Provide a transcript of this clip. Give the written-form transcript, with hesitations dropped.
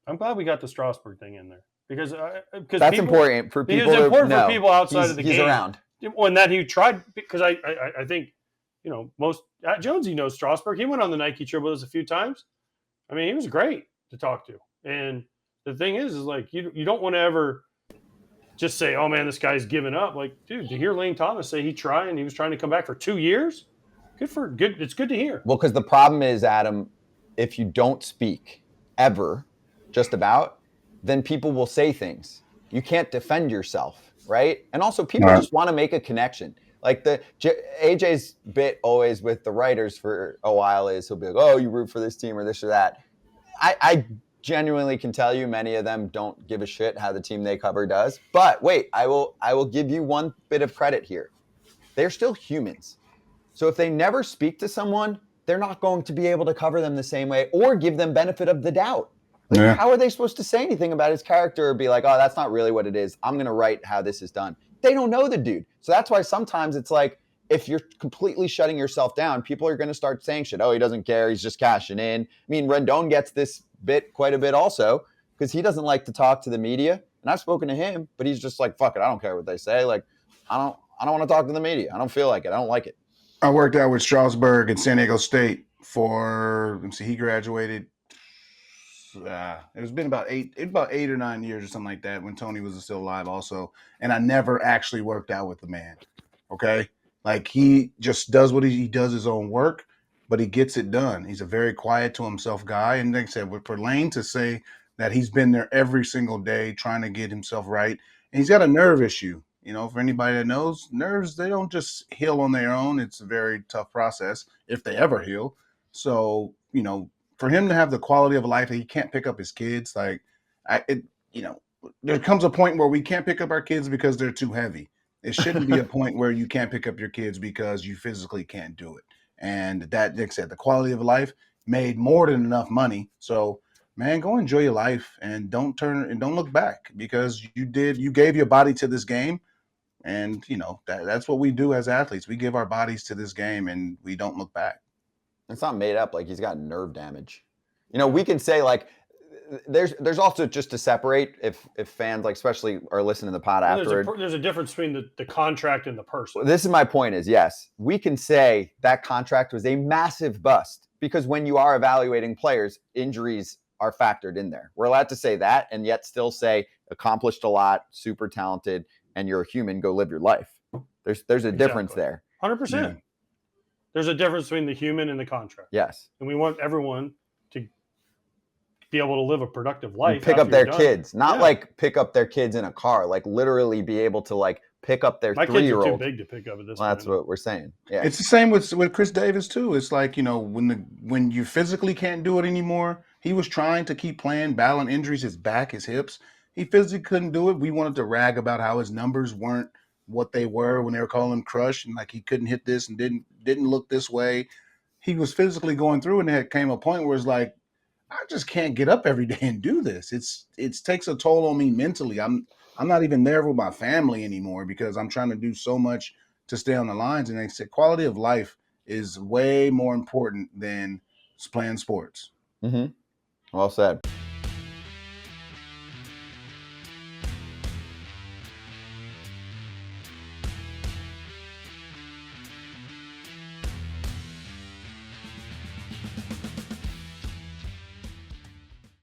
I'm glad we got the Strasburg thing in there because that's important for people. It's important to know for people outside of the he's game. around. When that he tried, because I think, most Jonesy knows Strasburg. He went on the Nike trip with us a few times. I mean, he was great to talk to. And the thing is like you don't want to ever just say, oh man, this guy's given up. Like, dude, to hear Lane Thomas say he tried and he was trying to come back for 2 years, good. It's good to hear. Well, because the problem is, Adam, if you don't speak ever, just about, then people will say things. You can't defend yourself, right? And also, people just want to make a connection. Like AJ's bit always with the writers for a while is he'll be like, oh, you root for this team or this or that. I genuinely can tell you many of them don't give a shit how the team they cover does. But wait, I will give you one bit of credit here. They're still humans. So if they never speak to someone, they're not going to be able to cover them the same way or give them benefit of the doubt. Like, how are they supposed to say anything about his character or be like, oh, that's not really what it is. I'm going to write how this is done. They don't know the dude. So that's why sometimes it's like, if you're completely shutting yourself down, people are going to start saying shit. Oh, he doesn't care. He's just cashing in. I mean, Rendon gets this bit quite a bit also because he doesn't like to talk to the media. And I've spoken to him, but he's just like, fuck it. I don't care what they say. Like, I don't want to talk to the media. I don't feel like it. I don't like it. I worked out with Strasburg at San Diego State for, he graduated. It's been about 8 or 9 years or something like that when Tony was still alive also. And I never actually worked out with the man. Okay. Like, he just does what he does his own work, but he gets it done. He's a very quiet to himself guy. And like I said, for Lane to say that he's been there every single day trying to get himself right. And he's got a nerve issue. For anybody that knows, nerves, they don't just heal on their own. It's a very tough process if they ever heal. So, for him to have the quality of life that he can't pick up his kids, there comes a point where we can't pick up our kids because they're too heavy. It shouldn't be a point where you can't pick up your kids because you physically can't do it. And that, like I said, the quality of life made more than enough money. So, man, go enjoy your life and don't look back because you gave your body to this game. And, that's what we do as athletes. We give our bodies to this game and we don't look back. It's not made up like he's got nerve damage. We can say like there's also, just to separate if fans like especially are listening to the pod afterward. There's a difference between the contract and the person. This is my point is, yes, we can say that contract was a massive bust because when you are evaluating players, injuries are factored in there. We're allowed to say that and yet still say accomplished a lot, super talented, and you're a human, go live your life. There's a difference there. 100%. Yeah. There's a difference between the human and the contract. Yes. And we want everyone to be able to live a productive life. And pick up their kids, not like pick up their kids in a car, like literally be able to like pick up their 3-year-old. My kids are too big to pick up at this point. Well, that's what we're saying. Yeah. It's the same with Chris Davis too. It's like, when you physically can't do it anymore, he was trying to keep playing, battling injuries, his back, his hips. He physically couldn't do it. We wanted to rag about how his numbers weren't what they were when they were calling him Crush, and like he couldn't hit this and didn't look this way. He was physically going through, and there came a point where it's like, I just can't get up every day and do this. It takes a toll on me mentally. I'm not even there with my family anymore because I'm trying to do so much to stay on the lines. And they said quality of life is way more important than playing sports. Mm-hmm. Well said.